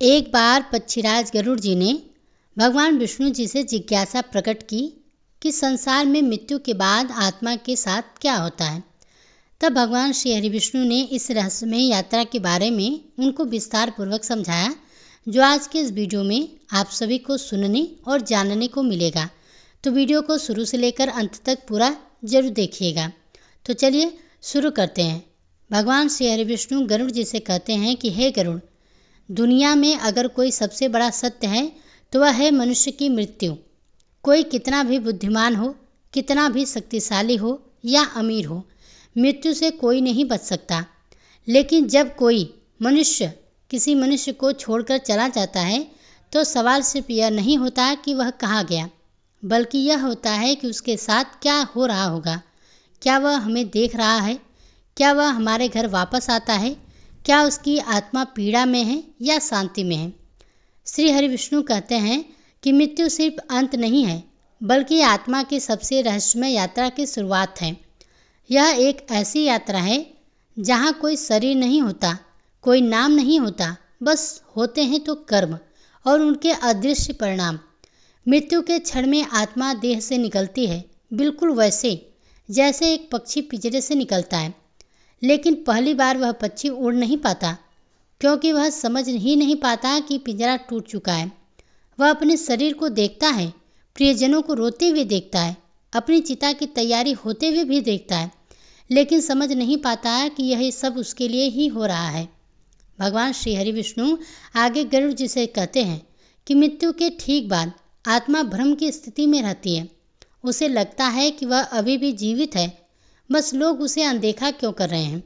एक बार पक्षीराज गरुड़ जी ने भगवान विष्णु जी से जिज्ञासा प्रकट की कि संसार में मृत्यु के बाद आत्मा के साथ क्या होता है। तब भगवान श्री हरि विष्णु ने इस रहस्यमय यात्रा के बारे में उनको विस्तार पूर्वक समझाया, जो आज के इस वीडियो में आप सभी को सुनने और जानने को मिलेगा। तो वीडियो को शुरू से लेकर अंत तक पूरा जरूर देखिएगा। तो चलिए शुरू करते हैं। भगवान श्री हरि विष्णु गरुड़ जी से कहते हैं कि हे गरुड़, दुनिया में अगर कोई सबसे बड़ा सत्य है तो वह है मनुष्य की मृत्यु। कोई कितना भी बुद्धिमान हो, कितना भी शक्तिशाली हो या अमीर हो, मृत्यु से कोई नहीं बच सकता। लेकिन जब कोई मनुष्य किसी मनुष्य को छोड़कर चला जाता है तो सवाल सिर्फ यह नहीं होता कि वह कहाँ गया, बल्कि यह होता है कि उसके साथ क्या हो रहा होगा। क्या वह हमें देख रहा है? क्या वह हमारे घर वापस आता है? क्या उसकी आत्मा पीड़ा में है या शांति में है? श्री हरि विष्णु कहते हैं कि मृत्यु सिर्फ अंत नहीं है, बल्कि आत्मा की सबसे रहस्यमय यात्रा की शुरुआत है। यह एक ऐसी यात्रा है जहाँ कोई शरीर नहीं होता, कोई नाम नहीं होता, बस होते हैं तो कर्म और उनके अदृश्य परिणाम। मृत्यु के क्षण में आत्मा देह से निकलती है, बिल्कुल वैसे जैसे एक पक्षी पिंजरे से निकलता है। लेकिन पहली बार वह पक्षी उड़ नहीं पाता, क्योंकि वह समझ ही नहीं पाता कि पिंजरा टूट चुका है। वह अपने शरीर को देखता है, प्रियजनों को रोते हुए देखता है, अपनी चिता की तैयारी होते हुए भी देखता है, लेकिन समझ नहीं पाता कि यह सब उसके लिए ही हो रहा है। भगवान श्री हरि विष्णु आगे गरुड़ जी से कहते हैं कि मृत्यु के ठीक बाद आत्मा भ्रम की स्थिति में रहती है। उसे लगता है कि वह अभी भी जीवित है, बस लोग उसे अनदेखा क्यों कर रहे हैं।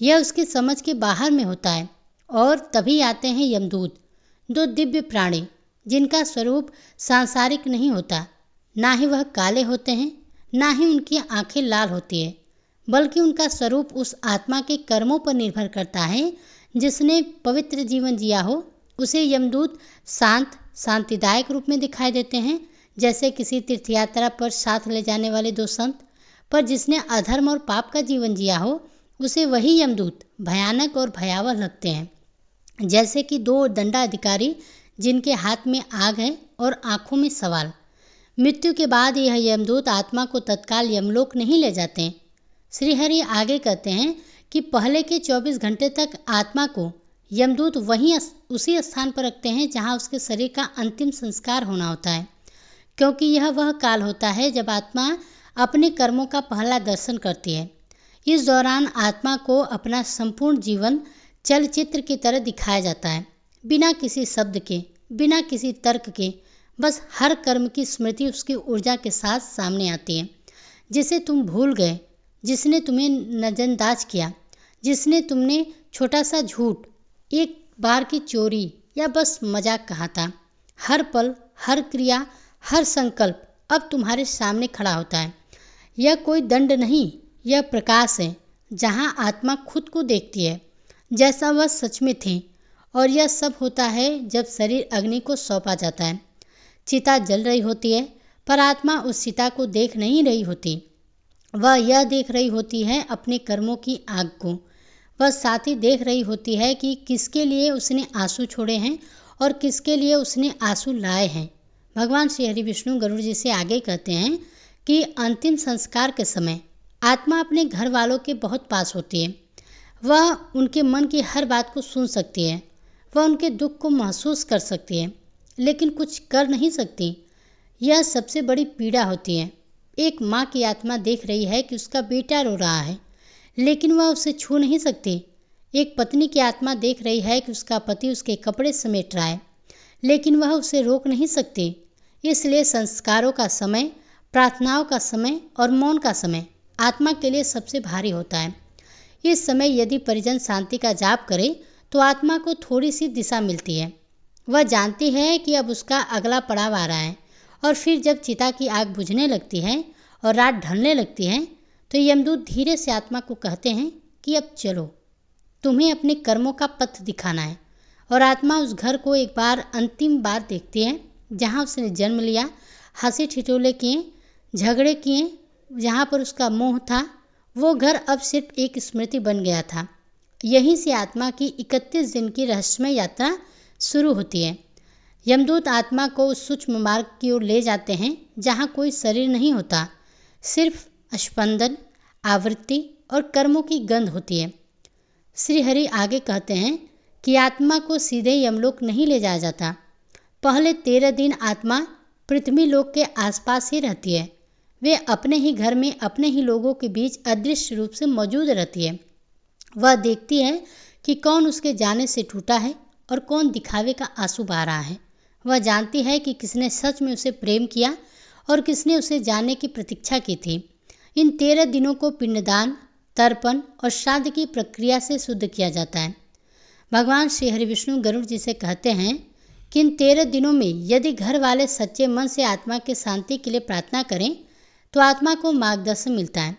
यह उसकी समझ के बाहर में होता है। और तभी आते हैं यमदूत, दो दिव्य प्राणी जिनका स्वरूप सांसारिक नहीं होता। ना ही वह काले होते हैं, ना ही उनकी आंखें लाल होती है, बल्कि उनका स्वरूप उस आत्मा के कर्मों पर निर्भर करता है जिसने पवित्र जीवन जिया हो। उसे यमदूत शांत, शांतिदायक रूप में दिखाई देते हैं, जैसे किसी तीर्थयात्रा पर साथ ले जाने वाले दो संत। पर जिसने अधर्म और पाप का जीवन जिया हो, उसे वही यमदूत भयानक और भयावह लगते हैं, जैसे कि दो दंडाधिकारी जिनके हाथ में आग है और आंखों में सवाल। मृत्यु के बाद यह यमदूत आत्मा को तत्काल यमलोक नहीं ले जाते। श्री हरि आगे कहते हैं कि पहले के 24 घंटे तक आत्मा को यमदूत वहीं उसी स्थान पर रखते हैं जहां उसके शरीर का अंतिम संस्कार होना होता है, क्योंकि यह वह काल होता है जब आत्मा अपने कर्मों का पहला दर्शन करती है। इस दौरान आत्मा को अपना संपूर्ण जीवन चलचित्र की तरह दिखाया जाता है, बिना किसी शब्द के, बिना किसी तर्क के। बस हर कर्म की स्मृति उसकी ऊर्जा के साथ सामने आती है, जिसे तुम भूल गए, जिसने तुम्हें नजरअंदाज किया, जिसने तुमने छोटा सा झूठ, एक बार की चोरी या बस मजाक कहा था। हर पल, हर क्रिया, हर संकल्प अब तुम्हारे सामने खड़ा होता है। यह कोई दंड नहीं, यह प्रकाश है जहां आत्मा खुद को देखती है जैसा वह सच में थी। और यह सब होता है जब शरीर अग्नि को सौंपा जाता है। चिता जल रही होती है, पर आत्मा उस चिता को देख नहीं रही होती। वह यह देख रही होती है अपने कर्मों की आग को। वह साथ ही देख रही होती है कि किसके लिए उसने आंसू छोड़े हैं और किसके लिए उसने आंसू लाए हैं। भगवान श्री हरि विष्णु गरुड़ जी से आगे कहते हैं कि अंतिम संस्कार के समय आत्मा अपने घर वालों के बहुत पास होती है। वह उनके मन की हर बात को सुन सकती है, वह उनके दुख को महसूस कर सकती है, लेकिन कुछ कर नहीं सकती। यह सबसे बड़ी पीड़ा होती है। एक माँ की आत्मा देख रही है कि उसका बेटा रो रहा है, लेकिन वह उसे छू नहीं सकती। एक पत्नी की आत्मा देख रही है कि उसका पति उसके कपड़े समेट रहा है, लेकिन वह उसे रोक नहीं सकती। इसलिए संस्कारों का समय, प्रार्थनाओं का समय और मौन का समय आत्मा के लिए सबसे भारी होता है। इस समय यदि परिजन शांति का जाप करे तो आत्मा को थोड़ी सी दिशा मिलती है। वह जानती है कि अब उसका अगला पड़ाव आ रहा है। और फिर जब चिता की आग बुझने लगती है और रात ढलने लगती है तो यमदूत धीरे से आत्मा को कहते हैं कि अब चलो, तुम्हें अपने कर्मों का पथ दिखाना है। और आत्मा उस घर को एक बार अंतिम बार देखती है जहाँ उसने जन्म लिया, हंसी ठिठोले किए, झगड़े किए, जहाँ पर उसका मोह था। वो घर अब सिर्फ एक स्मृति बन गया था। यहीं से आत्मा की 31 दिन की रहस्यमय यात्रा शुरू होती है। यमदूत आत्मा को उस सूक्ष्म मार्ग की ओर ले जाते हैं जहाँ कोई शरीर नहीं होता, सिर्फ स्पंदन, आवृत्ति और कर्मों की गंध होती है। श्री हरि आगे कहते हैं कि आत्मा को सीधे यमलोक नहीं ले जाया जाता। पहले 13 दिन आत्मा पृथ्वी लोक के आसपास ही रहती है। वे अपने ही घर में अपने ही लोगों के बीच अदृश्य रूप से मौजूद रहती है। वह देखती है कि कौन उसके जाने से टूटा है और कौन दिखावे का आंसू बहा रहा है। वह जानती है कि किसने सच में उसे प्रेम किया और किसने उसे जानने की प्रतीक्षा की थी। इन 13 दिनों को पिंडदान, तर्पण और श्राद्ध की प्रक्रिया से शुद्ध किया जाता है। भगवान श्री हरि विष्णु गरुड़ जी से कहते हैं कि इन 13 दिनों में यदि घर वाले सच्चे मन से आत्मा के शांति के लिए प्रार्थना करें तो आत्मा को मार्गदर्शन मिलता है।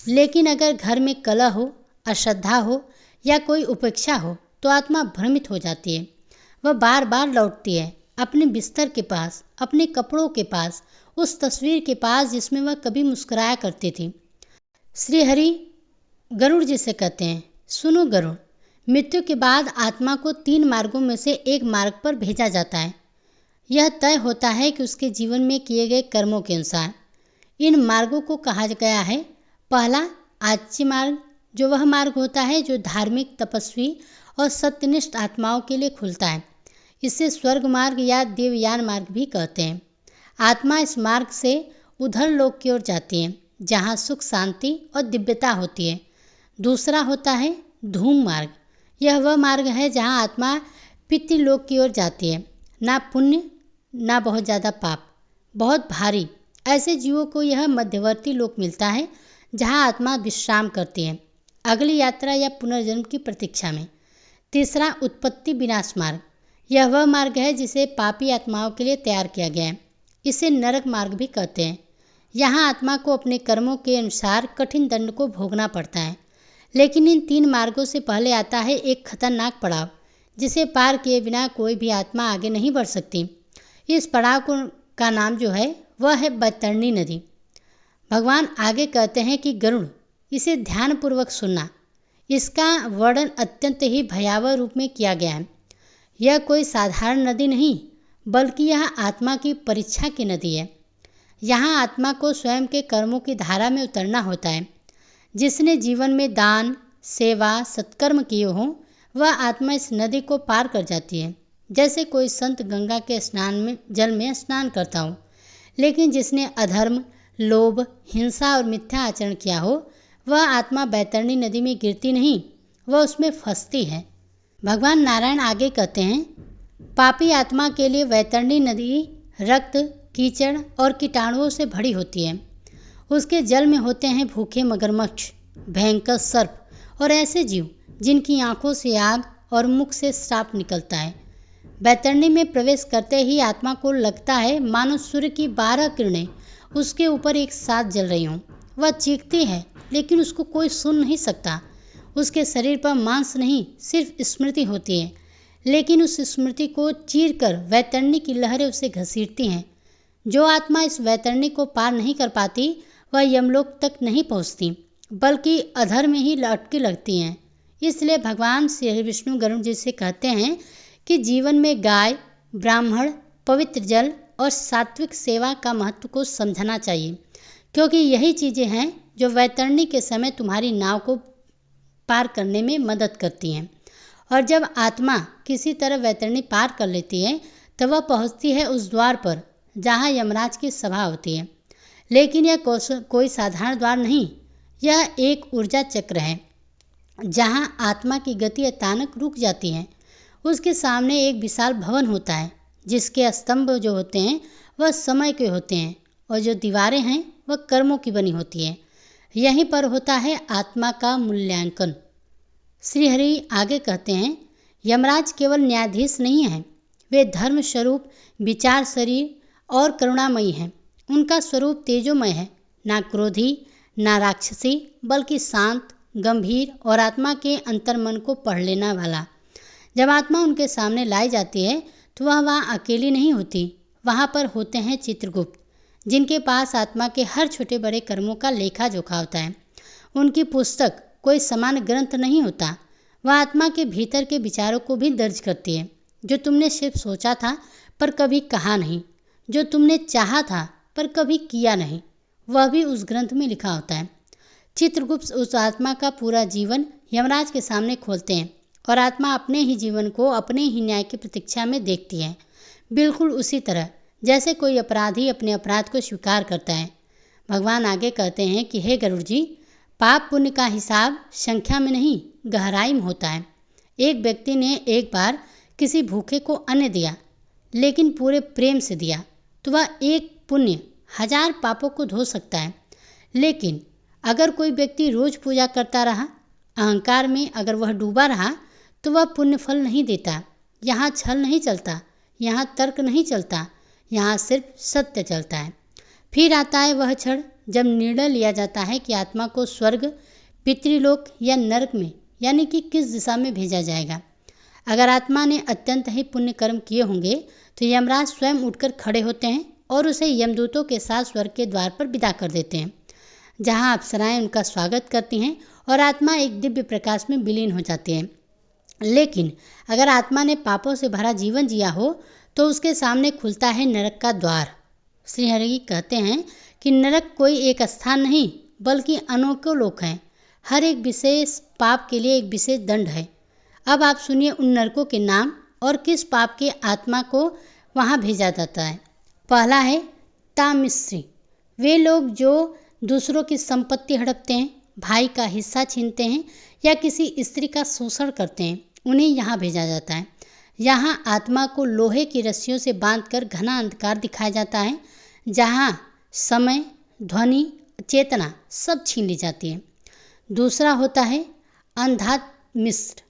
लेकिन अगर घर में कलह हो, अश्रद्धा हो या कोई उपेक्षा हो तो आत्मा भ्रमित हो जाती है। वह बार बार लौटती है अपने बिस्तर के पास, अपने कपड़ों के पास, उस तस्वीर के पास जिसमें वह कभी मुस्कुराया करती थी। श्री हरि गरुड़ जी से कहते हैं, सुनो गरुड़, मृत्यु के बाद आत्मा को 3 मार्गों में से एक मार्ग पर भेजा जाता है। यह तय होता है कि उसके जीवन में किए गए कर्मों के अनुसार। इन मार्गों को कहा गया है, पहला आज्य मार्ग, जो वह मार्ग होता है जो धार्मिक, तपस्वी और सत्यनिष्ठ आत्माओं के लिए खुलता है। इसे स्वर्ग मार्ग या देवयान मार्ग भी कहते हैं। आत्मा इस मार्ग से उधर लोक की ओर जाती है जहाँ सुख, शांति और दिव्यता होती है। दूसरा होता है धूम मार्ग। यह वह मार्ग है जहाँ आत्मा पितृलोक की ओर जाती है। ना पुण्य ना बहुत ज़्यादा पाप, बहुत भारी। ऐसे जीवों को यह मध्यवर्ती लोक मिलता है जहाँ आत्मा विश्राम करती है, अगली यात्रा या पुनर्जन्म की प्रतीक्षा में। तीसरा उत्पत्ति विनाश मार्ग। यह वह मार्ग है जिसे पापी आत्माओं के लिए तैयार किया गया है। इसे नरक मार्ग भी कहते हैं। यहाँ आत्मा को अपने कर्मों के अनुसार कठिन दंड को भोगना पड़ता है। लेकिन इन 3 मार्गों से पहले आता है एक खतरनाक पड़ाव जिसे पार किए बिना कोई भी आत्मा आगे नहीं बढ़ सकती। इस पड़ाव का नाम जो है वह है बैतरणी नदी। भगवान आगे कहते हैं कि गरुड़, इसे ध्यानपूर्वक सुनना। इसका वर्णन अत्यंत ही भयावह रूप में किया गया है। यह कोई साधारण नदी नहीं, बल्कि यह आत्मा की परीक्षा की नदी है। यहाँ आत्मा को स्वयं के कर्मों की धारा में उतरना होता है। जिसने जीवन में दान, सेवा, सत्कर्म किए हों, वह आत्मा इस नदी को पार कर जाती है, जैसे कोई संत गंगा के जल में स्नान करता हो। लेकिन जिसने अधर्म, लोभ, हिंसा और मिथ्या आचरण किया हो, वह आत्मा बैतरणी नदी में गिरती नहीं, वह उसमें फंसती है। भगवान नारायण आगे कहते हैं, पापी आत्मा के लिए बैतरणी नदी रक्त, कीचड़ और कीटाणुओं से भरी होती है। उसके जल में होते हैं भूखे मगरमच्छ, भयंकर सर्प और ऐसे जीव जिनकी आंखों से आग और मुख से श्राप निकलता है। बैतरणी में प्रवेश करते ही आत्मा को लगता है मानो सूर्य की 12 किरणें उसके ऊपर एक साथ जल रही हों। वह चीखती है लेकिन उसको कोई सुन नहीं सकता। उसके शरीर पर मांस नहीं, सिर्फ स्मृति होती है। लेकिन उस स्मृति को चीरकर वैतरणी की लहरें उसे घसीटती हैं। जो आत्मा इस वैतरणी को पार नहीं कर पाती वह यमलोक तक नहीं पहुंचती, बल्कि अधर में ही लटकी लगती हैं। इसलिए भगवान श्री विष्णु गरुड़ जी से कहते हैं कि जीवन में गाय, ब्राह्मण, पवित्र जल और सात्विक सेवा का महत्व को समझना चाहिए, क्योंकि यही चीज़ें हैं जो वैतरणी के समय तुम्हारी नाव को पार करने में मदद करती हैं। और जब आत्मा किसी तरह वैतरणी पार कर लेती है तब वह पहुंचती है उस द्वार पर जहां यमराज की सभा होती है। लेकिन यह कोई साधारण द्वार नहीं, यह एक ऊर्जा चक्र है जहां आत्मा की गति अचानक रुक जाती है। उसके सामने एक विशाल भवन होता है जिसके स्तंभ जो होते हैं वह समय के होते हैं और जो दीवारें हैं वह कर्मों की बनी होती है। यहीं पर होता है आत्मा का मूल्यांकन। श्री हरि आगे कहते हैं, यमराज केवल न्यायाधीश नहीं हैं, वे धर्म स्वरूप, विचार शरीर और करुणामयी हैं। उनका स्वरूप तेजोमय है, ना क्रोधी ना राक्षसी, बल्कि शांत, गंभीर और आत्मा के अंतर्मन को पढ़ लेना वाला। जब आत्मा उनके सामने लाई जाती है तो वह वहाँ अकेली नहीं होती। वहाँ पर होते हैं चित्रगुप्त, जिनके पास आत्मा के हर छोटे बड़े कर्मों का लेखा जोखा होता है। उनकी पुस्तक कोई समान ग्रंथ नहीं होता, वह आत्मा के भीतर के विचारों को भी दर्ज करती है। जो तुमने सिर्फ सोचा था पर कभी कहा नहीं, जो तुमने चाहा था पर कभी किया नहीं, वह भी उस ग्रंथ में लिखा होता है। चित्रगुप्त उस आत्मा का पूरा जीवन यमराज के सामने खोलते हैं और आत्मा अपने ही जीवन को अपने ही न्याय की प्रतीक्षा में देखती है, बिल्कुल उसी तरह जैसे कोई अपराधी अपने अपराध को स्वीकार करता है। भगवान आगे कहते हैं कि हे गरुड़ जी, पाप पुण्य का हिसाब संख्या में नहीं गहराई में होता है। एक व्यक्ति ने एक बार किसी भूखे को अन्न दिया, लेकिन पूरे प्रेम से दिया, तो वह एक पुण्य 1000 पापों को धो सकता है। लेकिन अगर कोई व्यक्ति रोज पूजा करता रहा, अहंकार में अगर वह डूबा रहा, तो वह पुण्य फल नहीं देता। यहाँ छल नहीं चलता, यहाँ तर्क नहीं चलता, यहाँ सिर्फ सत्य चलता है। फिर आता है वह क्षण जब निर्णय लिया जाता है कि आत्मा को स्वर्ग, पितृलोक या नरक में यानी कि किस दिशा में भेजा जाएगा। अगर आत्मा ने अत्यंत ही पुण्य कर्म किए होंगे तो यमराज स्वयं उठकर खड़े होते हैं और उसे यमदूतों के साथ स्वर्ग के द्वार पर विदा कर देते हैं, जहां अप्सराएं उनका स्वागत करती हैं और आत्मा एक दिव्य प्रकाश में विलीन हो जाती है। लेकिन अगर आत्मा ने पापों से भरा जीवन जिया हो तो उसके सामने खुलता है नरक का द्वार। श्री हरि कहते हैं कि नरक कोई एक स्थान नहीं बल्कि अनोखे लोक हैं। हर एक विशेष पाप के लिए एक विशेष दंड है। अब आप सुनिए उन नरकों के नाम और किस पाप के आत्मा को वहां भेजा जाता है। पहला है तामिश्री। वे लोग जो दूसरों की संपत्ति हड़पते हैं, भाई का हिस्सा छीनते हैं या किसी स्त्री का शोषण करते हैं, उन्हें यहाँ भेजा जाता है। यहाँ आत्मा को लोहे की रस्सियों से बांधकर घना अंधकार दिखाया जाता है, जहाँ समय, ध्वनि, चेतना सब छीन ली जाती है। दूसरा होता है अंधामिश्र।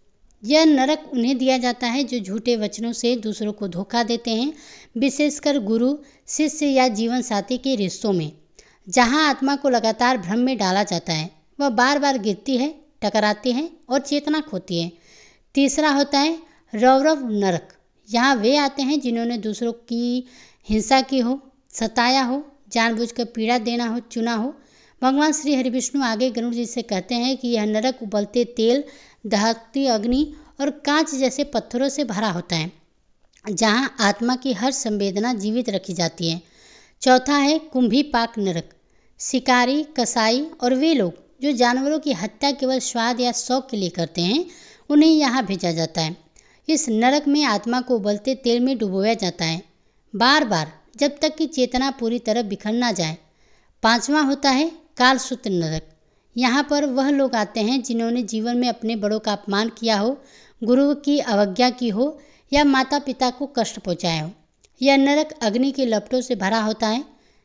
यह नरक उन्हें दिया जाता है जो झूठे वचनों से दूसरों को धोखा देते हैं, विशेषकर गुरु, शिष्य या जीवन साथी के रिश्तों में। जहाँ आत्मा को लगातार भ्रम में डाला जाता है, वह बार बार गिरती है, टकराती है और चेतना खोती है। तीसरा होता है रौरव नरक। यहाँ वे आते हैं जिन्होंने दूसरों की हिंसा की हो, सताया हो, जानबूझकर पीड़ा देना हो, चुना हो। भगवान श्री हरिविष्णु आगे गरुड़ जी से कहते हैं कि यह नरक उबलते तेल, दहकती अग्नि और कांच जैसे पत्थरों से भरा होता है, जहाँ आत्मा की हर संवेदना जीवित रखी जाती है। चौथा है कुंभीपाक नरक। शिकारी, कसाई और वे लोग जो जानवरों की हत्या केवल स्वाद या शौक के लिए करते हैं, उन्हें यहाँ भेजा जाता है। इस नरक में आत्मा को उबलते तेल में डुबोया जाता है, बार बार, जब तक कि चेतना पूरी तरह बिखर ना जाए। पांचवा होता है कालसूत्र नरक। यहाँ पर वह लोग आते हैं जिन्होंने जीवन में अपने बड़ों का अपमान किया हो, गुरु की अवज्ञा की हो या माता पिता को कष्ट पहुँचाया हो। यह नरक अग्नि की लपटों से भरा होता है,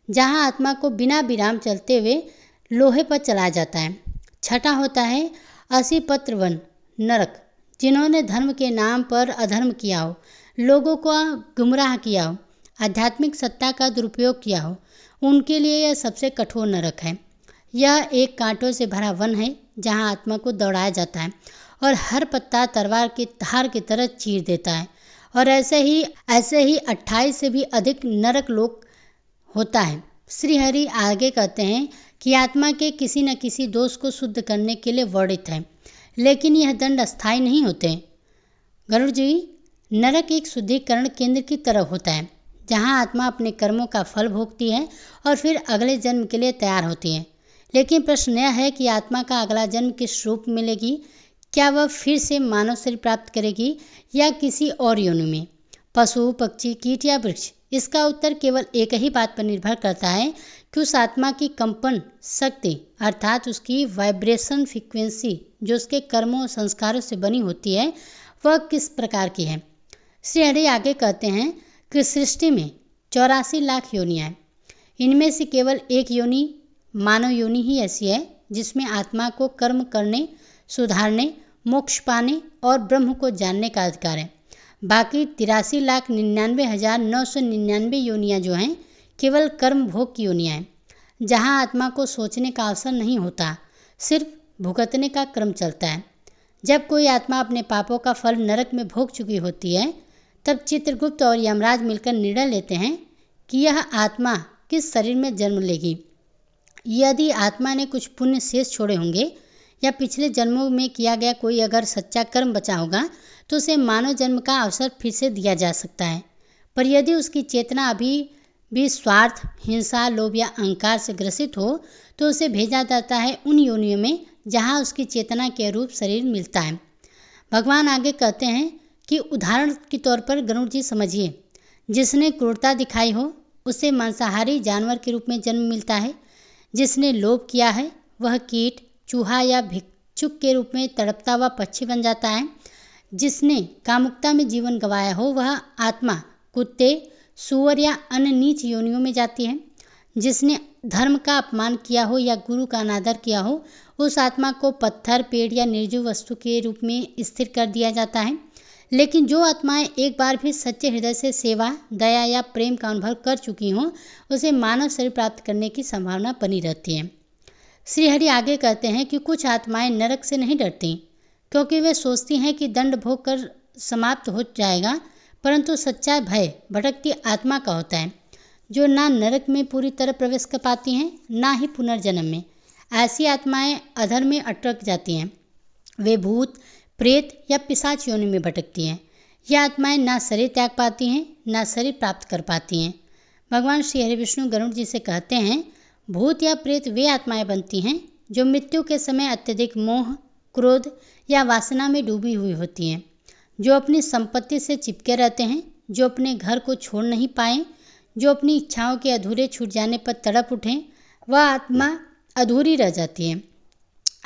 जहाँ आत्मा को बिना विराम चलते हुए लोहे पर चलाया जाता है। छठा होता है असीपत्र वन नरक। जिन्होंने धर्म के नाम पर अधर्म किया हो, लोगों को गुमराह किया हो, आध्यात्मिक सत्ता का दुरुपयोग किया हो, उनके लिए यह सबसे कठोर नरक है। यह एक कांटों से भरा वन है, जहाँ आत्मा को दौड़ाया जाता है और हर पत्ता तलवार की धार की तरह चीर देता है। और ऐसे ही 28 से भी अधिक नरक लोक होता है। श्री हरि आगे कहते हैं कि आत्मा के किसी न किसी दोष को शुद्ध करने के लिए वर्णित है, लेकिन यह दंड अस्थायी नहीं होते। गरुड़ जी, नरक एक शुद्धिकरण केंद्र की तरह होता है, जहाँ आत्मा अपने कर्मों का फल भोगती है और फिर अगले जन्म के लिए तैयार होती है। लेकिन प्रश्न यह है कि आत्मा का अगला जन्म किस रूप में मिलेगी? क्या वह फिर से मानव शरीर प्राप्त करेगी या किसी और योनि में, पशु, पक्षी, कीट या वृक्ष? इसका उत्तर केवल एक ही बात पर निर्भर करता है कि उस आत्मा की कंपन शक्ति अर्थात उसकी वाइब्रेशन फ्रीक्वेंसी जो उसके कर्मों और संस्कारों से बनी होती है, वह किस प्रकार की है। श्री हरि आगे कहते हैं कि सृष्टि में 84 लाख योनियाँ हैं। इनमें से केवल एक योनि मानव योनि ही ऐसी है जिसमें आत्मा को कर्म करने, सुधारने, मोक्ष पाने और ब्रह्म को जानने का अधिकार है। बाकी 83,99,999 योनियाँ जो हैं केवल कर्म भोग की योनियाँ हैं, जहाँ आत्मा को सोचने का अवसर नहीं होता, सिर्फ भुगतने का क्रम चलता है। जब कोई आत्मा अपने पापों का फल नरक में भोग चुकी होती है, तब चित्रगुप्त और यमराज मिलकर निर्णय लेते हैं कि यह आत्मा किस शरीर में जन्म लेगी। यदि आत्मा ने कुछ पुण्य शेष छोड़े होंगे या पिछले जन्मों में किया गया कोई अगर सच्चा कर्म बचा होगा तो उसे मानव जन्म का अवसर फिर से दिया जा सकता है। पर यदि उसकी चेतना अभी भी स्वार्थ, हिंसा, लोभ या अहंकार से ग्रसित हो तो उसे भेजा जाता है उन योनियों में जहाँ उसकी चेतना के अनुरूप शरीर मिलता है। भगवान आगे कहते हैं कि उदाहरण के तौर पर गरुड़ जी समझिए, जिसने क्रूरता दिखाई हो उसे मांसाहारी जानवर के रूप में जन्म मिलता है। जिसने लोभ किया है वह कीट, चूहा या भिक्षुक के रूप में तड़पता हुआ पक्षी बन जाता है। जिसने कामुकता में जीवन गंवाया हो वह आत्मा कुत्ते, सूअर या अन्य नीच योनियों में जाती है। जिसने धर्म का अपमान किया हो या गुरु का अनादर किया हो उस आत्मा को पत्थर, पेड़ या निर्जीव वस्तु के रूप में स्थिर कर दिया जाता है। लेकिन जो आत्माएं एक बार भी सच्चे हृदय से सेवा, दया या प्रेम का अनुभव कर चुकी हों उसे मानव शरीर प्राप्त करने की संभावना बनी रहती है। श्री हरि आगे कहते हैं कि कुछ आत्माएं नरक से नहीं डरती क्योंकि वे सोचती हैं कि दंड भोग कर समाप्त हो जाएगा, परंतु सच्चा भय भटकती आत्मा का होता है जो ना नरक में पूरी तरह प्रवेश कर पाती हैं ना ही पुनर्जन्म में। ऐसी आत्माएं अधर में अटक जाती हैं। वे भूत, प्रेत या पिशाच योनि में भटकती हैं। यह आत्माएं ना शरीर त्याग पाती हैं ना शरीर प्राप्त कर पाती हैं। भगवान श्री हरि विष्णु गरुड़ जी से कहते हैं, भूत या प्रेत वे आत्माएं बनती हैं जो मृत्यु के समय अत्यधिक मोह, क्रोध या वासना में डूबी हुई होती हैं, जो अपनी संपत्ति से चिपके रहते हैं, जो अपने घर को छोड़ नहीं पाए, जो अपनी इच्छाओं के अधूरे छूट जाने पर तड़प उठें, वह आत्मा अधूरी रह जाती है।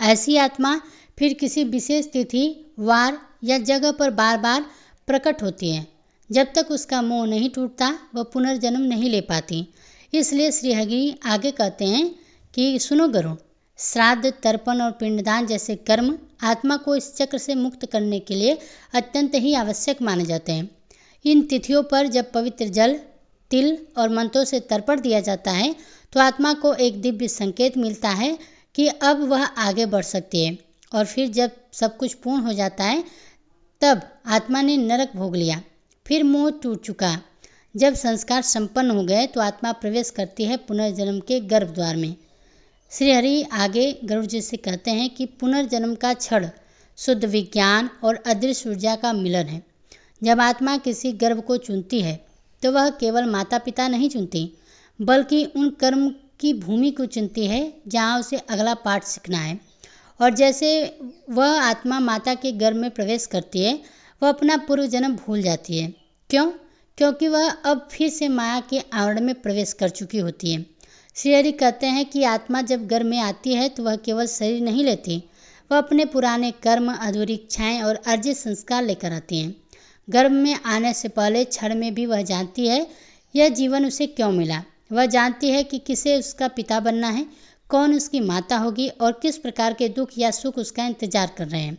ऐसी आत्मा फिर किसी विशेष तिथि, वार या जगह पर बार बार प्रकट होती है। जब तक उसका मोह नहीं टूटता वह पुनर्जन्म नहीं ले पाती। इसलिए श्री हरि आगे कहते हैं कि सुनो गरुड़, श्राद्ध, तर्पण और पिंडदान जैसे कर्म आत्मा को इस चक्र से मुक्त करने के लिए अत्यंत ही आवश्यक माने जाते हैं। इन तिथियों पर जब पवित्र जल, तिल और मंत्रों से तर्पण दिया जाता है तो आत्मा को एक दिव्य संकेत मिलता है कि अब वह आगे बढ़ सकती है। और फिर जब सब कुछ पूर्ण हो जाता है तब आत्मा ने नरक भोग लिया, फिर मोह टूट चुका। जब संस्कार संपन्न हो गए तो आत्मा प्रवेश करती है पुनर्जन्म के गर्भ द्वार में। श्री हरि आगे गरुड़ जी से कहते हैं कि पुनर्जन्म का क्षण शुद्ध विज्ञान और अदृश्य ऊर्जा का मिलन है। जब आत्मा किसी गर्भ को चुनती है तो वह केवल माता पिता नहीं चुनती बल्कि उन कर्म की भूमि को चुनती है जहाँ उसे अगला पाठ सीखना है। और जैसे वह आत्मा माता के गर्भ में प्रवेश करती है वह अपना पूर्व जन्म भूल जाती है। क्यों? क्योंकि वह अब फिर से माया के आवरण में प्रवेश कर चुकी होती है। श्री हरि कहते हैं कि आत्मा जब गर्भ में आती है तो वह केवल शरीर नहीं लेती, वह अपने पुराने कर्म, अधूरी इच्छाएं और अर्जित संस्कार लेकर आती हैं। गर्भ में आने से पहले क्षण में भी वह जानती है यह जीवन उसे क्यों मिला। वह जानती है कि किसे उसका पिता बनना है, कौन उसकी माता होगी और किस प्रकार के दुख या सुख उसका इंतजार कर रहे हैं।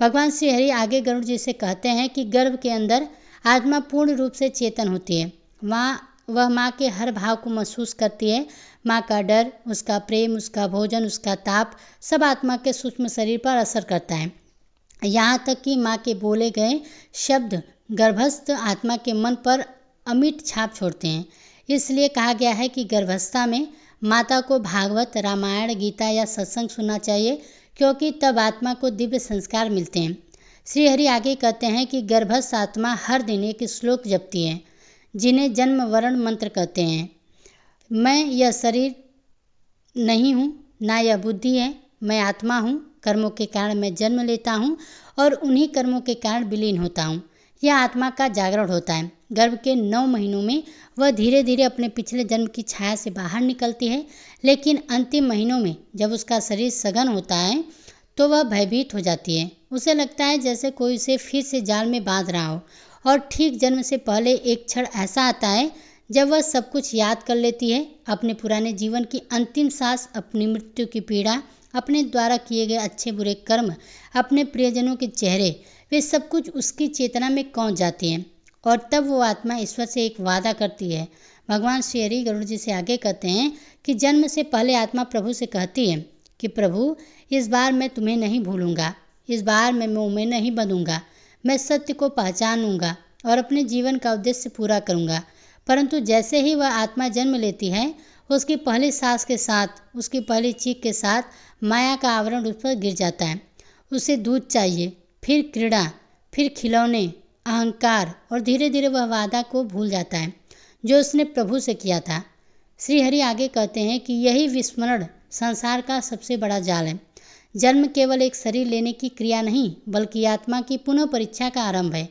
भगवान श्री हरि आगे गरुड़ जी से कहते हैं कि गर्भ के अंदर आत्मा पूर्ण रूप से चेतन होती है। वह माँ के हर भाव को महसूस करती है। माँ का डर, उसका प्रेम, उसका भोजन, उसका ताप सब आत्मा के सूक्ष्म शरीर पर असर करता है। यहाँ तक कि माँ के बोले गए शब्द गर्भस्थ आत्मा के मन पर अमिट छाप छोड़ते हैं। इसलिए कहा गया है कि गर्भावस्था में माता को भागवत, रामायण, गीता या सत्संग सुनना चाहिए क्योंकि तब आत्मा को दिव्य संस्कार मिलते हैं। श्री हरि आगे कहते हैं कि गर्भस्थ आत्मा हर दिन एक श्लोक जपती है जिन्हें जन्म वरण मंत्र कहते हैं। मैं यह शरीर नहीं हूँ, ना यह बुद्धि है, मैं आत्मा हूँ। कर्मों के कारण मैं जन्म लेता हूँ और उन्हीं कर्मों के कारण विलीन होता हूँ। यह आत्मा का जागरण होता है। गर्भ के 9 महीनों में वह धीरे धीरे अपने पिछले जन्म की छाया से बाहर निकलती है, लेकिन अंतिम महीनों में जब उसका शरीर सघन होता है तो वह भयभीत हो जाती है। उसे लगता है जैसे कोई उसे फिर से जाल में बांध रहा हो। और ठीक जन्म से पहले एक क्षण ऐसा आता है जब वह सब कुछ याद कर लेती है, अपने पुराने जीवन की अंतिम सांस, अपनी मृत्यु की पीड़ा, अपने द्वारा किए गए अच्छे बुरे कर्म, अपने प्रियजनों के चेहरे, वे सब कुछ उसकी चेतना में पहुंच जाती हैं। और तब वो आत्मा ईश्वर से एक वादा करती है। भगवान श्री हरि गरुड़ जी से आगे कहते हैं कि जन्म से पहले आत्मा प्रभु से कहती है कि प्रभु, इस बार मैं तुम्हें नहीं भूलूंगा, इस बार मैं मोह में नहीं बंधूंगा, मैं सत्य को पहचानूंगा और अपने जीवन का उद्देश्य पूरा करूंगा। परंतु जैसे ही वह आत्मा जन्म लेती है उसकी पहली सांस के साथ, उसकी पहली चीख के साथ माया का आवरण उस पर गिर जाता है। उसे दूध चाहिए, फिर क्रीड़ा, फिर खिलौने, अहंकार, और धीरे धीरे वह वादा को भूल जाता है जो उसने प्रभु से किया था। श्री हरि आगे कहते हैं कि यही विस्मरण संसार का सबसे बड़ा जाल है। जन्म केवल एक शरीर लेने की क्रिया नहीं, बल्कि आत्मा की पुनः परीक्षा का आरंभ है।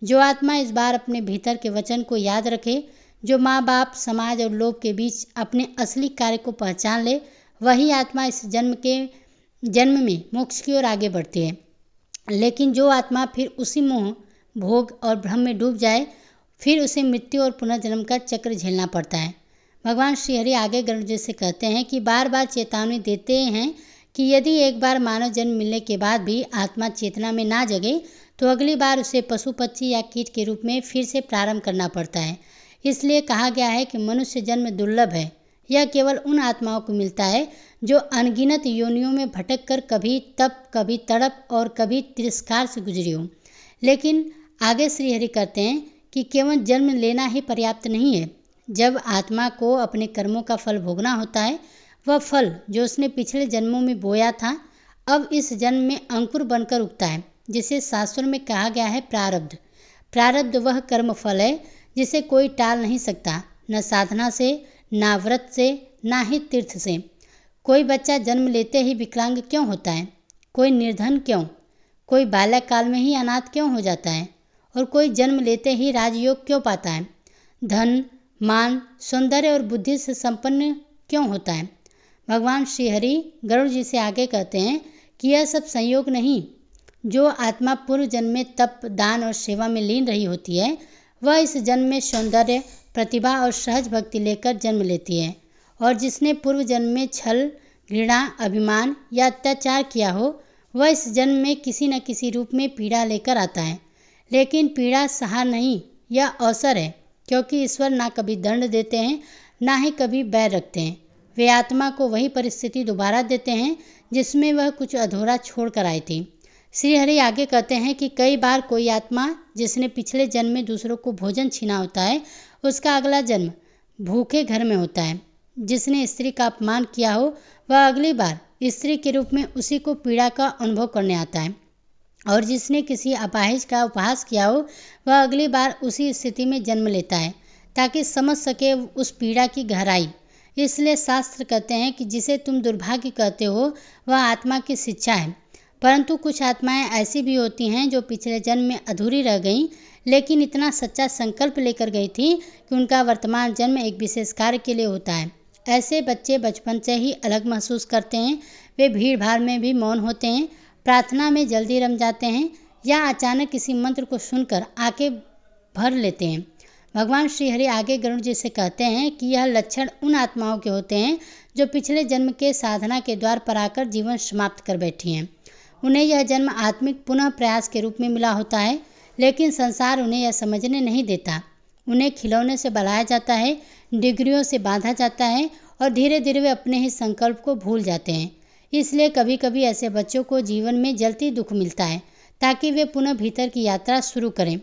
जो आत्मा इस बार अपने भीतर के वचन को याद रखे, जो माँ बाप, समाज और लोभ के बीच अपने असली कार्य को पहचान ले, वही आत्मा इस जन्म में मोक्ष की ओर आगे बढ़ती है। लेकिन जो आत्मा फिर उसी मोह, भोग और भ्रम में डूब जाए, फिर उसे मृत्यु और पुनर्जन्म का चक्र झेलना पड़ता है। भगवान श्री हरि आगे गरुड़ जी से कहते हैं कि बार बार चेतावनी देते हैं कि यदि एक बार मानव जन्म मिलने के बाद भी आत्मा चेतना में ना जगे, तो अगली बार उसे पशु, पक्षी या कीट के रूप में फिर से प्रारंभ करना पड़ता है। इसलिए कहा गया है कि मनुष्य जन्म दुर्लभ है। यह केवल उन आत्माओं को मिलता है जो अनगिनत योनियों में भटक कर कभी तप, कभी तड़प और कभी तिरस्कार से गुजरी हो। लेकिन आगे श्री हरि कहते हैं कि केवल जन्म लेना ही पर्याप्त नहीं है। जब आत्मा को अपने कर्मों का फल भोगना होता है, वह फल जो उसने पिछले जन्मों में बोया था, अब इस जन्म में अंकुर बनकर उगता है, जिसे शास्त्रों में कहा गया है प्रारब्ध। प्रारब्ध वह कर्म फल है जिसे कोई टाल नहीं सकता, न साधना से, ना व्रत से, ना ही तीर्थ से। कोई बच्चा जन्म लेते ही विकलांग क्यों होता है? कोई निर्धन क्यों? कोई बालक काल में ही अनाथ क्यों हो जाता है? और कोई जन्म लेते ही राजयोग क्यों पाता है? धन, मान, सौंदर्य और बुद्धि से संपन्न क्यों होता है? भगवान श्री हरि गरुड़ जी से आगे कहते हैं कि यह सब संयोग नहीं। जो आत्मा पूर्व जन्म में तप, दान और सेवा में लीन रही होती है, वह इस जन्म में सौंदर्य, प्रतिभा और सहज भक्ति लेकर जन्म लेती है। और जिसने पूर्व जन्म में छल, घृणा, अभिमान या अत्याचार किया हो, वह इस जन्म में किसी न किसी रूप में पीड़ा लेकर आता है। लेकिन पीड़ा सहा नहीं, यह अवसर है, क्योंकि ईश्वर ना कभी दंड देते हैं, ना ही कभी बैर रखते हैं। वे आत्मा को वही परिस्थिति दोबारा देते हैं जिसमें वह कुछ अधूरा छोड़ कर आई थी। श्री हरि आगे कहते हैं कि कई बार कोई आत्मा जिसने पिछले जन्म में दूसरों को भोजन छीना होता है, उसका अगला जन्म भूखे घर में होता है। जिसने स्त्री का अपमान किया हो, वह अगली बार स्त्री के रूप में उसी को पीड़ा का अनुभव करने आता है। और जिसने किसी अपाहिज का उपहास किया हो, वह अगली बार उसी स्थिति में जन्म लेता है, ताकि समझ सके उस पीड़ा की गहराई। इसलिए शास्त्र कहते हैं कि जिसे तुम दुर्भाग्य कहते हो, वह आत्मा की शिक्षा है। परंतु कुछ आत्माएं ऐसी भी होती हैं जो पिछले जन्म में अधूरी रह गईं, लेकिन इतना सच्चा संकल्प लेकर गई थी कि उनका वर्तमान जन्म एक विशेष कार्य के लिए होता है। ऐसे बच्चे बचपन से ही अलग महसूस करते हैं। वे भीड़ भाड़ में भी मौन होते हैं, प्रार्थना में जल्दी रम जाते हैं, या अचानक किसी मंत्र को सुनकर आंखें भर लेते हैं। भगवान श्री हरि आगे गरुड़ जी से कहते हैं कि यह लक्षण उन आत्माओं के होते हैं जो पिछले जन्म के साधना के द्वार पर आकर जीवन समाप्त कर बैठी हैं। उन्हें यह जन्म आत्मिक पुनः प्रयास के रूप में मिला होता है, लेकिन संसार उन्हें यह समझने नहीं देता। उन्हें खिलौने से बलाया जाता है, डिग्रियों से बांधा जाता है, और धीरे धीरे वे अपने ही संकल्प को भूल जाते हैं। इसलिए कभी कभी ऐसे बच्चों को जीवन में जल्दी दुख मिलता है, ताकि वे पुनः भीतर की यात्रा शुरू करें।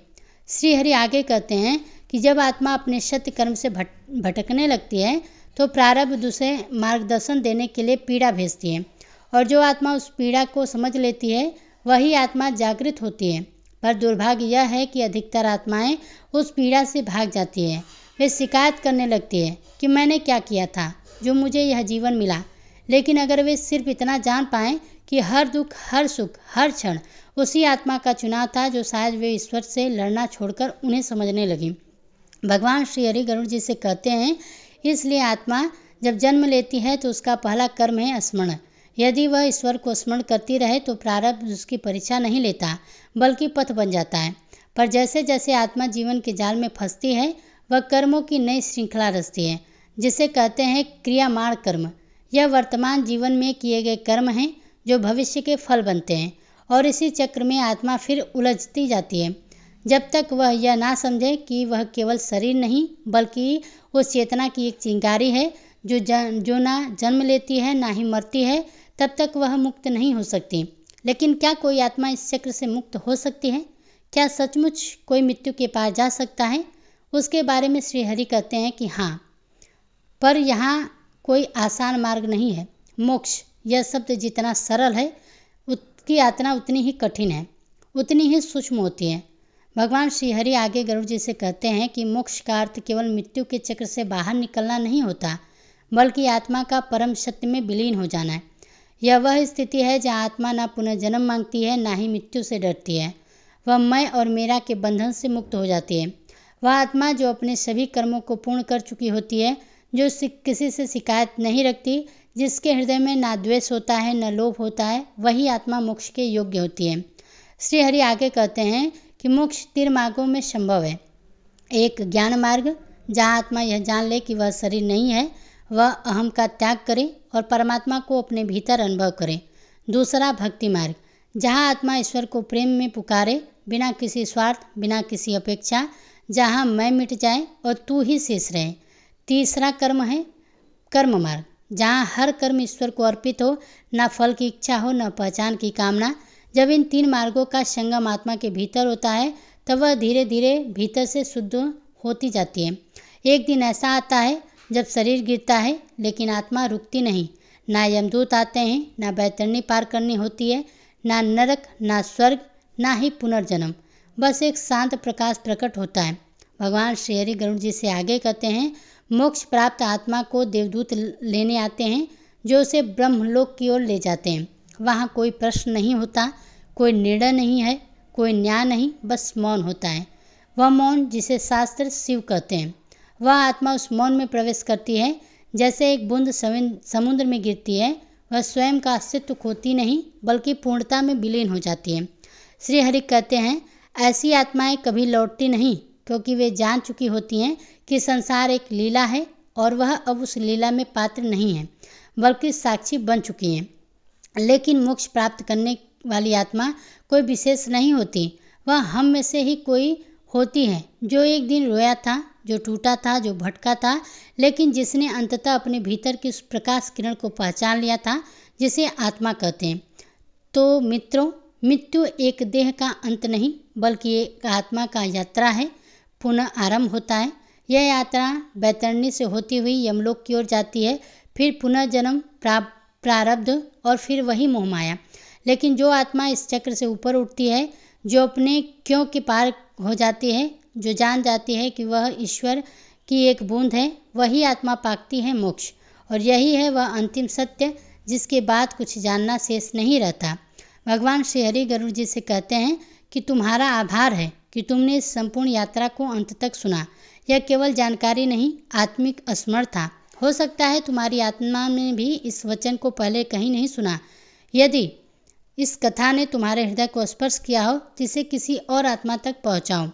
श्री हरि आगे कहते हैं कि जब आत्मा अपने सत्य कर्म से भटकने लगती है, तो प्रारब्ध उसे मार्गदर्शन देने के लिए पीड़ा भेजती है। और जो आत्मा उस पीड़ा को समझ लेती है, वही आत्मा जागृत होती है। पर दुर्भाग्य यह है कि अधिकतर आत्माएं उस पीड़ा से भाग जाती है। वे शिकायत करने लगती है कि मैंने क्या किया था जो मुझे यह जीवन मिला। लेकिन अगर वे सिर्फ इतना जान पाएं कि हर दुख, हर सुख, हर क्षण उसी आत्मा का चुनाव था, जो शायद वे ईश्वर से लड़ना छोड़कर उन्हें समझने लगी। भगवान श्री हरि गरुड़ जी से कहते हैं, इसलिए आत्मा जब जन्म लेती है तो उसका पहला कर्म है स्मरण। यदि वह ईश्वर को स्मरण करती रहे तो प्रारब्ध उसकी परीक्षा नहीं लेता, बल्कि पथ बन जाता है। पर जैसे जैसे आत्मा जीवन के जाल में फंसती है, वह कर्मों की नई श्रृंखला रचती है, जिसे कहते हैं क्रियामाण कर्म। यह वर्तमान जीवन में किए गए कर्म हैं जो भविष्य के फल बनते हैं, और इसी चक्र में आत्मा फिर उलझती जाती है, जब तक वह यह ना समझे कि वह केवल शरीर नहीं, बल्कि उस चेतना की एक चिंगारी है जो ना जन्म लेती है, ना ही मरती है। तब तक वह मुक्त नहीं हो सकती। लेकिन क्या कोई आत्मा इस चक्र से मुक्त हो सकती है? क्या सचमुच कोई मृत्यु के पार जा सकता है? उसके बारे में श्री हरि कहते हैं कि हाँ, पर यहाँ कोई आसान मार्ग नहीं है। मोक्ष यह शब्द जितना सरल है उसकी यात्रा उतनी ही कठिन है, उतनी ही सूक्ष्म होती है। भगवान श्री हरि आगे गरुड़ जी से कहते हैं कि मोक्ष का अर्थ केवल मृत्यु के चक्र से बाहर निकलना नहीं होता, बल्कि आत्मा का परम सत्य में विलीन हो जाना है। यह वह स्थिति है जहाँ आत्मा ना पुनर्जन्म मांगती है, ना ही मृत्यु से डरती है। वह मैं और मेरा के बंधन से मुक्त हो जाती है। वह आत्मा जो अपने सभी कर्मों को पूर्ण कर चुकी होती है, जो किसी से शिकायत नहीं रखती, जिसके हृदय में ना द्वेष होता है न लोभ होता है, वही आत्मा मोक्ष के योग्य होती है। श्री हरि आगे कहते हैं कि मोक्ष 3 मार्गों में संभव है। एक ज्ञान मार्ग, जहाँ आत्मा यह जान ले कि वह शरीर नहीं है, वह अहम का त्याग करे और परमात्मा को अपने भीतर अनुभव करे। दूसरा भक्ति मार्ग, जहाँ आत्मा ईश्वर को प्रेम में पुकारे, बिना किसी स्वार्थ, बिना किसी अपेक्षा, जहाँ मैं मिट जाए और तू ही शेष रहे। तीसरा कर्म है कर्म मार्ग, जहाँ हर कर्म ईश्वर को अर्पित हो, न फल की इच्छा हो, न पहचान की कामना। जब इन 3 मार्गों का संगम आत्मा के भीतर होता है, तब वह धीरे धीरे भीतर से शुद्ध होती जाती है। एक दिन ऐसा आता है जब शरीर गिरता है, लेकिन आत्मा रुकती नहीं। ना यमदूत आते हैं, ना बैतरणी पार करनी होती है, ना नरक, ना स्वर्ग, ना ही पुनर्जन्म। बस एक शांत प्रकाश प्रकट होता है। भगवान श्री हरि गरुड़ जी से आगे कहते हैं, मोक्ष प्राप्त आत्मा को देवदूत लेने आते हैं, जो उसे ब्रह्मलोक की ओर ले जाते हैं। वहाँ कोई प्रश्न नहीं होता, कोई निर्णय नहीं है, कोई न्याय नहीं, बस मौन होता है। वह मौन जिसे शास्त्र शिव कहते हैं। वह आत्मा उस मौन में प्रवेश करती है, जैसे एक बूंद समुद्र में गिरती है। वह स्वयं का अस्तित्व खोती नहीं, बल्कि पूर्णता में विलीन हो जाती है। श्री हरि कहते हैं, ऐसी आत्माएं कभी लौटती नहीं, क्योंकि वे जान चुकी होती हैं कि संसार एक लीला है और वह अब उस लीला में पात्र नहीं है, बल्कि साक्षी बन चुकी हैं। लेकिन मोक्ष प्राप्त करने वाली आत्मा कोई विशेष नहीं होती। वह हम में से ही कोई होती है, जो एक दिन रोया था, जो टूटा था, जो भटका था, लेकिन जिसने अंततः अपने भीतर की उस प्रकाश किरण को पहचान लिया था, जिसे आत्मा कहते हैं। तो मित्रों, मृत्यु एक देह का अंत नहीं, बल्कि एक आत्मा का यात्रा है। पुनः आरंभ होता है। यह यात्रा बैतरणी से होती हुई यमलोक की ओर जाती है, फिर पुनर्जन्म, प्रारब्ध और फिर वही मोहमाया। लेकिन जो आत्मा इस चक्र से ऊपर उठती है, जो अपने क्यों के पार हो जाती है, जो जान जाती है कि वह ईश्वर की एक बूंद है, वही आत्मा पाती है मोक्ष। और यही है वह अंतिम सत्य, जिसके बाद कुछ जानना शेष नहीं रहता। भगवान श्री हरि गरुड़ जी से कहते हैं कि तुम्हारा आभार है कि तुमने इस संपूर्ण यात्रा को अंत तक सुना। यह केवल जानकारी नहीं, आत्मिक स्मरण था। हो सकता है तुम्हारी आत्मा ने भी इस वचन को पहले कहीं नहीं सुना। यदि इस कथा ने तुम्हारे हृदय को स्पर्श किया हो, जिसे किसी और आत्मा तक पहुंचाओ।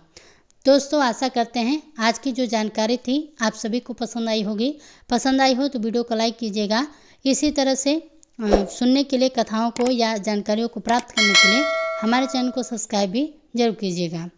दोस्तों, आशा करते हैं आज की जो जानकारी थी आप सभी को पसंद आई होगी। पसंद आई हो तो वीडियो को लाइक कीजिएगा। इसी तरह से सुनने के लिए, कथाओं को या जानकारियों को प्राप्त करने के लिए हमारे चैनल को सब्सक्राइब भी जरूर कीजिएगा।